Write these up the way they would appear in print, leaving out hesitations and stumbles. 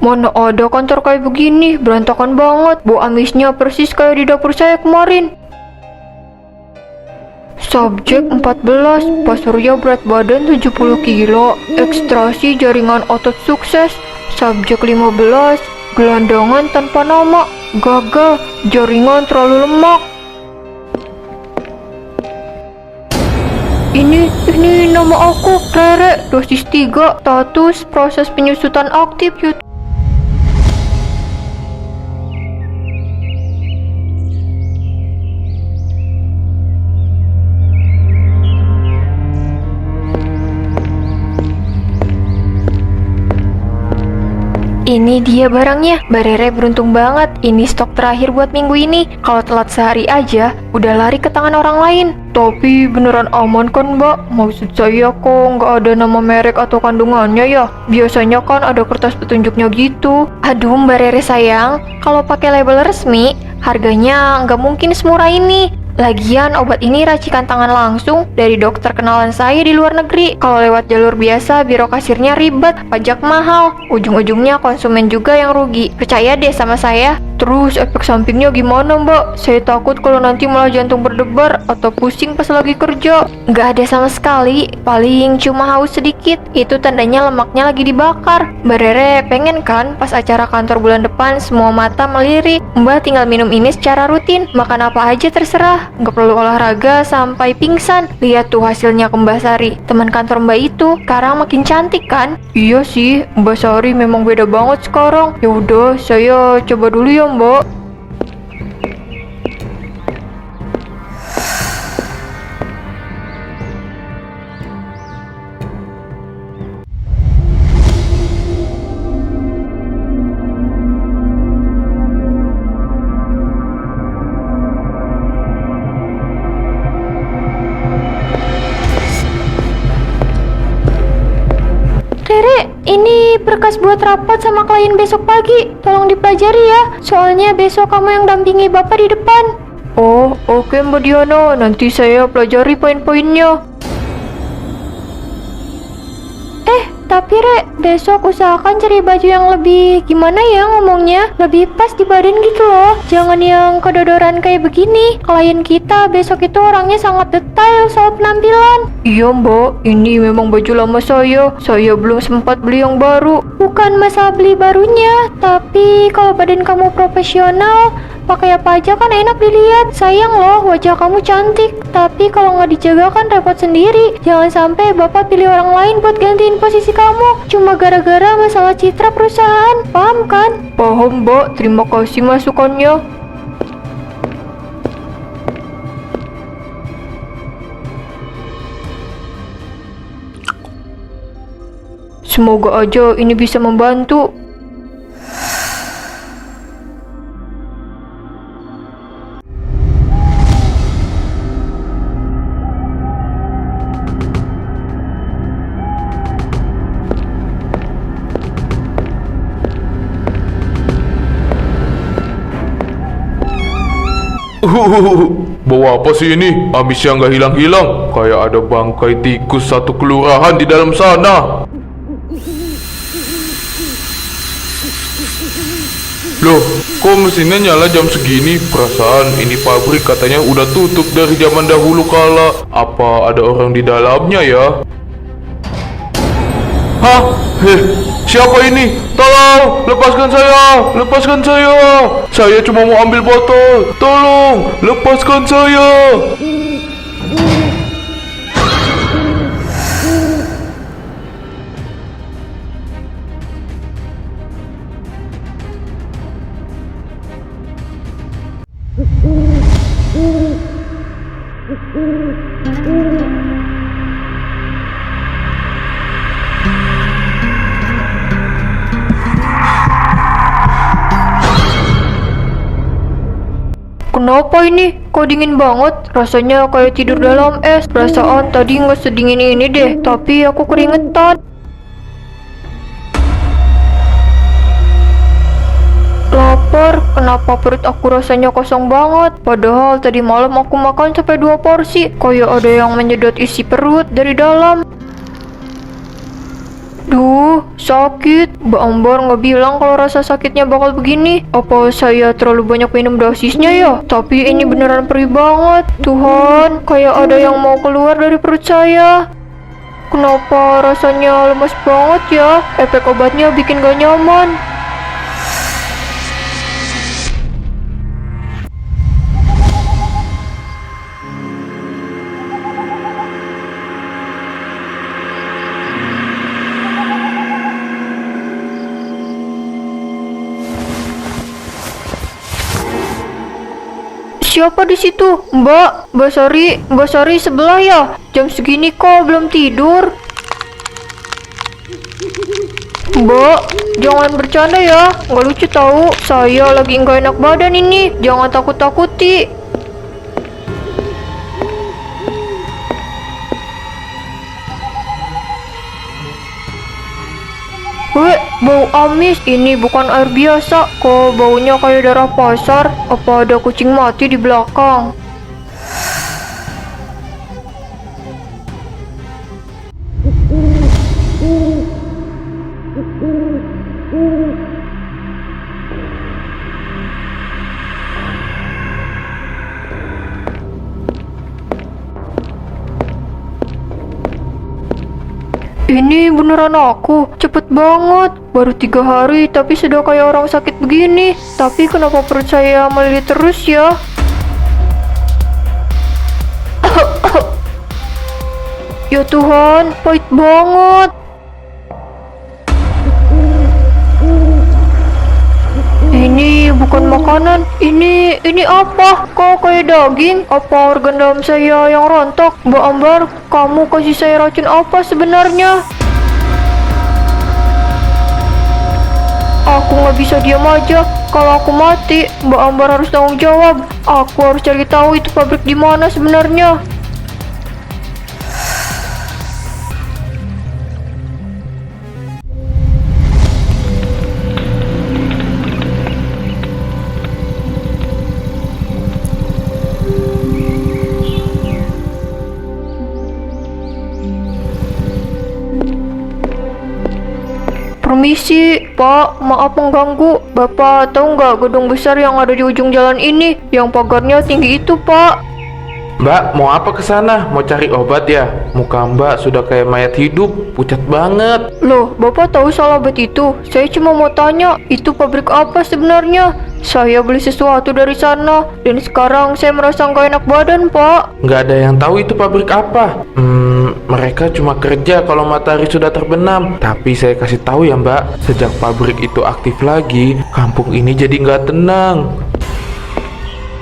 Mana ada kantor kayak begini, berantakan banget. Bau amisnya persis kayak di dapur saya kemarin. Subjek 14, Pak Surya berat badan 70 kilo, ekstrasi jaringan otot sukses. Subjek 15, gelandangan tanpa nama, gagal, jaringan terlalu lemak. Ini nama aku, Rere, dosis 3, status proses penyusutan aktif. Ini dia barangnya, Mbak Rere beruntung banget. Ini stok terakhir buat minggu ini. Kalau telat sehari aja, udah lari ke tangan orang lain. Tapi beneran aman kan, Mbak? Maksud saya kok nggak ada nama merek atau kandungannya ya? Biasanya kan ada kertas petunjuknya gitu. Aduh Mbak Rere sayang, kalau pakai label resmi, harganya nggak mungkin semurah ini. Lagian obat ini racikan tangan langsung dari dokter kenalan saya di luar negeri. Kalau lewat jalur biasa, birokrasinya ribet, pajak mahal, ujung-ujungnya konsumen juga yang rugi. Percaya deh sama saya. Terus efek sampingnya gimana, Mbak? Saya takut kalau nanti malah jantung berdebar atau pusing pas lagi kerja. Nggak ada sama sekali, paling cuma haus sedikit. Itu tandanya lemaknya lagi dibakar. Mbak Rere pengen kan pas acara kantor bulan depan semua mata melirik? Mbak tinggal minum ini secara rutin, makan apa aja terserah. Nggak perlu olahraga sampai pingsan. Lihat tuh hasilnya ke Mbak Sari, teman kantor Mbak itu sekarang makin cantik kan? Iya sih, Mbak Sari memang beda banget sekarang. Ya udah, saya coba dulu ya Mbak. Rere, ini berkas buat rapat sama klien besok pagi. Tolong dipelajari ya. Soalnya besok kamu yang dampingi Bapak di depan. Oh, oke Mbak Diana. Nanti saya pelajari poin-poinnya. Tapi Re, besok usahakan cari baju yang lebih gimana ya ngomongnya, lebih pas di badan gitu loh. Jangan yang kedodoran kayak begini. Klien kita besok itu orangnya sangat detail soal penampilan. Iya Mbak, ini memang baju lama saya. Saya belum sempat beli yang baru. Bukan masalah beli barunya, tapi kalau badan kamu profesional, pakai apa aja kan enak dilihat. Sayang loh, wajah kamu cantik, tapi kalau nggak dijaga kan repot sendiri. Jangan sampai Bapak pilih orang lain buat gantiin posisi kamu cuma gara-gara masalah citra perusahaan. Paham kan? Paham Mbak, terima kasih masukannya. Semoga aja ini bisa membantu. Bawa apa sih ini? Amisnya nggak hilang-hilang. Kayak ada bangkai tikus satu kelurahan di dalam sana. Loh, kok mesinnya nyala jam segini? Perasaan ini pabrik katanya udah tutup dari zaman dahulu kala. Apa ada orang di dalamnya ya? Hah? Siapa ini? Tolong, lepaskan saya! Lepaskan saya! Saya cuma mau ambil botol. Tolong, lepaskan saya! Kenapa ini? Kok dingin banget? Rasanya kayak tidur dalam es. Perasaan tadi nggak sedingin ini deh, tapi aku keringetan. Lapar, kenapa perut aku rasanya kosong banget? Padahal tadi malam aku makan sampai 2 porsi. Kayak ada yang menyedot isi perut dari dalam. Duh, sakit. Mbak Ambar nggak bilang kalau rasa sakitnya bakal begini. Apa saya terlalu banyak minum dosisnya ya? Tapi ini beneran perih banget. Tuhan, kayak ada yang mau keluar dari perut saya. Kenapa rasanya lemas banget ya? Efek obatnya bikin gak nyaman. Siapa di situ? Mbak Sari sebelah ya? Jam segini kok belum tidur? Mbak, jangan bercanda ya, nggak lucu tahu. Saya lagi nggak enak badan ini, jangan takut-takuti. Bau amis, ini bukan air biasa. Kok baunya kayak darah pasar? Apa ada kucing mati di belakang? Ini beneran aku, cepet banget. Baru 3 hari tapi sudah kayak orang sakit begini. Tapi kenapa perut saya melilit terus ya? Ya Tuhan, pahit banget. Ini bukan makanan. Ini apa? Kok kayak daging? Apa organ dalam saya yang rontok? Mbak Ambar, kamu kasih saya racun apa sebenarnya? Aku nggak bisa diam aja. Kalau aku mati, Mbak Ambar harus tanggung jawab. Aku harus cari tahu itu pabrik di mana sebenarnya. Permisi, Pak, maaf mengganggu. Bapak tahu nggak gedung besar yang ada di ujung jalan ini, yang pagarnya tinggi itu, Pak? Mbak, mau apa ke sana? Mau cari obat ya? Muka Mbak sudah kayak mayat hidup, pucat banget. Loh, Bapak tahu soal obat itu? Saya cuma mau tanya, itu pabrik apa sebenarnya? Saya beli sesuatu dari sana, dan sekarang saya merasa nggak enak badan, Pak. Nggak ada yang tahu itu pabrik apa. Mereka cuma kerja kalau matahari sudah terbenam. Tapi saya kasih tahu ya Mbak, sejak pabrik itu aktif lagi, kampung ini jadi nggak tenang.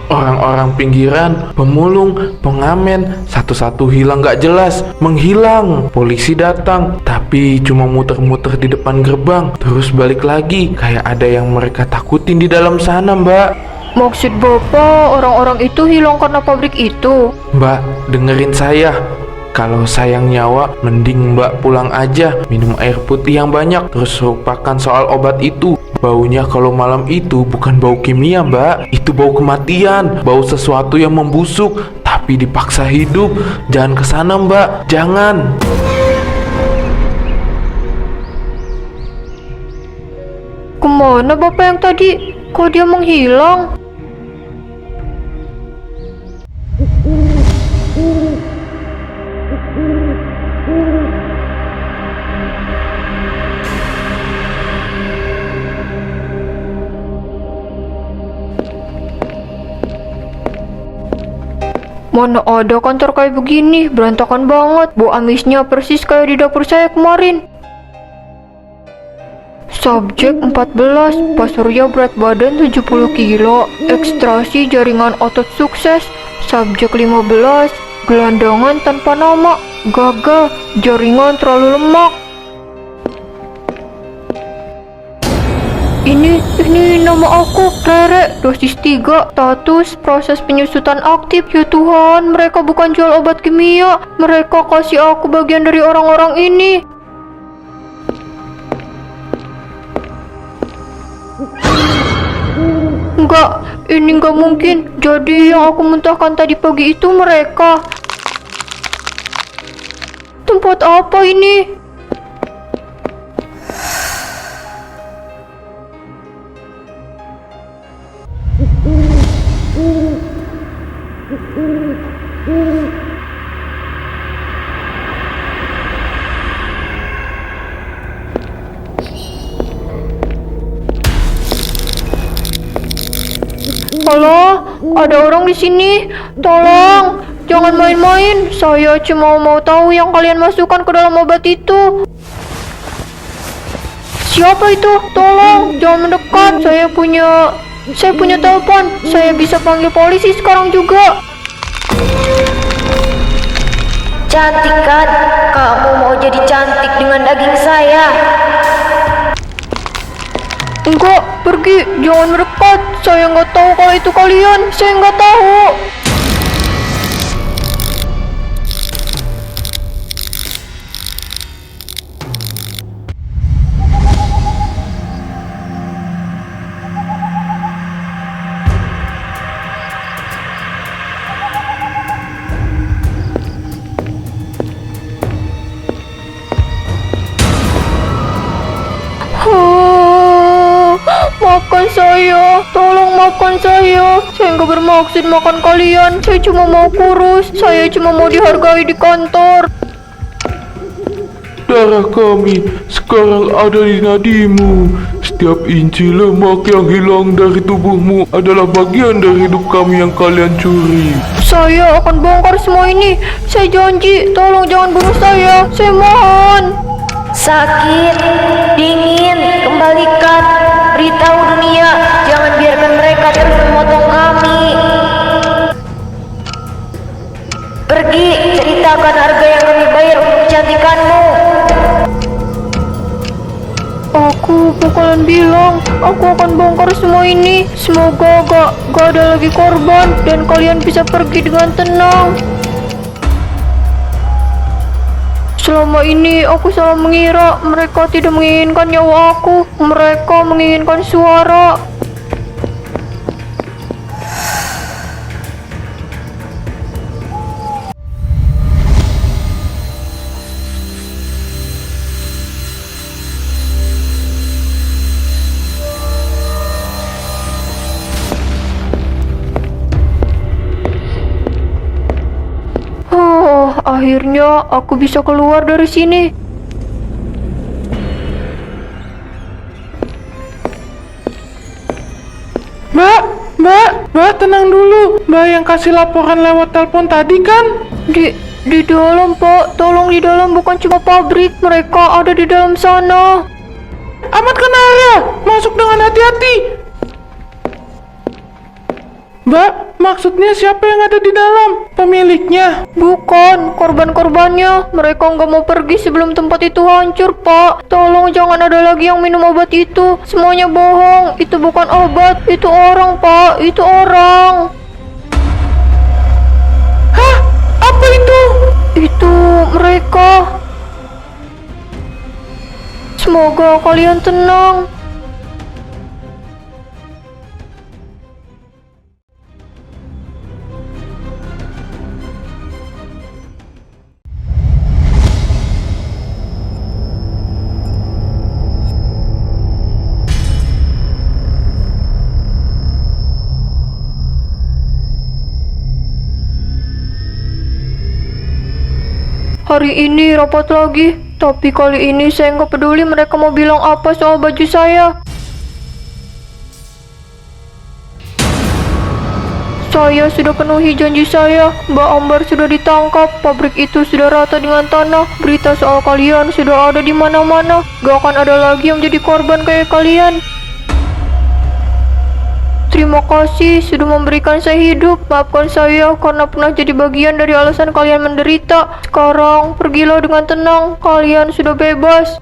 Orang-orang pinggiran, pemulung, pengamen, satu-satu hilang gak jelas, menghilang. Polisi datang, tapi cuma muter-muter di depan gerbang, terus balik lagi. Kayak ada yang mereka takutin di dalam sana, Mbak. Maksud Bapak, orang-orang itu hilang karena pabrik itu? Mbak, dengerin saya. Kalau sayang nyawa, mending Mbak pulang aja. Minum air putih yang banyak, terus lupakan soal obat itu. Baunya kalau malam itu bukan bau kimia Mbak, itu bau kematian, bau sesuatu yang membusuk tapi dipaksa hidup. Jangan kesana Mbak, jangan. Kemana Bapak yang tadi? Kok dia menghilang? Mana ada kantor kayak begini, berantakan banget. Bau amisnya persis kayak di dapur saya kemarin. Subjek 14, Pak Surya berat badan 70 kilo, ekstrasi jaringan otot sukses. Subjek 15, gelandangan tanpa nama, gagal, jaringan terlalu lemak. Ini nama aku, Rere, dosis 3, status proses penyusutan aktif. Ya Tuhan, mereka bukan jual obat kimia, mereka kasih aku bagian dari orang-orang ini. Ini enggak mungkin. Jadi yang aku muntahkan tadi pagi itu mereka. Tempat apa ini? Halo, ada orang di sini. Tolong, jangan main-main. Saya cuma mau tahu yang kalian masukkan ke dalam obat itu. Siapa itu? Tolong, jangan mendekat. Saya punya telepon. Saya bisa panggil polisi sekarang juga. Cantik kan? Kamu mau jadi cantik dengan daging saya? Enggak, pergi. Jangan mendekat. Saya nggak tahu kalau itu kalian. Saya nggak tahu. Maafkan saya, tolong maafkan saya. Saya nggak bermaksud makan kalian. Saya cuma mau kurus. Saya cuma mau dihargai di kantor. Darah kami sekarang ada di nadimu. Setiap inci lemak yang hilang dari tubuhmu adalah bagian dari hidup kami yang kalian curi. Saya akan bongkar semua ini. Saya janji, tolong jangan bunuh saya. Saya mohon. Sakit, dingin, kembalikan. Beritahu dunia, jangan biarkan mereka terus memotong kami. Pergi, ceritakan harga yang kami bayar untuk kecantikanmu. Aku bakalan bilang, aku akan bongkar semua ini. Semoga gak ada lagi korban dan kalian bisa pergi dengan tenang. Selama ini aku salah mengira mereka tidak menginginkan nyawa aku. Mereka menginginkan suara. Akhirnya aku bisa keluar dari sini. Mbak, tenang dulu. Mbak yang kasih laporan lewat telepon tadi kan? Di dalam, Pak. Tolong di dalam, bukan cuma pabrik. Mereka ada di dalam sana. Amatkan area, masuk dengan hati-hati. Mbak, maksudnya siapa yang ada di dalam? Pemiliknya? Bukan, korban-korbannya. Mereka nggak mau pergi sebelum tempat itu hancur, Pak. Tolong jangan ada lagi yang minum obat itu. Semuanya bohong. Itu bukan obat. Itu orang, Pak. Itu orang. Hah? Apa itu? Itu mereka. Semoga kalian tenang. Hari ini rapat lagi, tapi kali ini saya nggak peduli mereka mau bilang apa soal baju saya. Saya sudah penuhi janji saya. Mbak Ambar sudah ditangkap, pabrik itu sudah rata dengan tanah. Berita soal kalian sudah ada di mana-mana. Gak akan ada lagi yang jadi korban kayak kalian. Terima kasih sudah memberikan saya hidup. Maafkan saya karena pernah jadi bagian dari alasan kalian menderita. Sekarang pergilah dengan tenang. Kalian sudah bebas.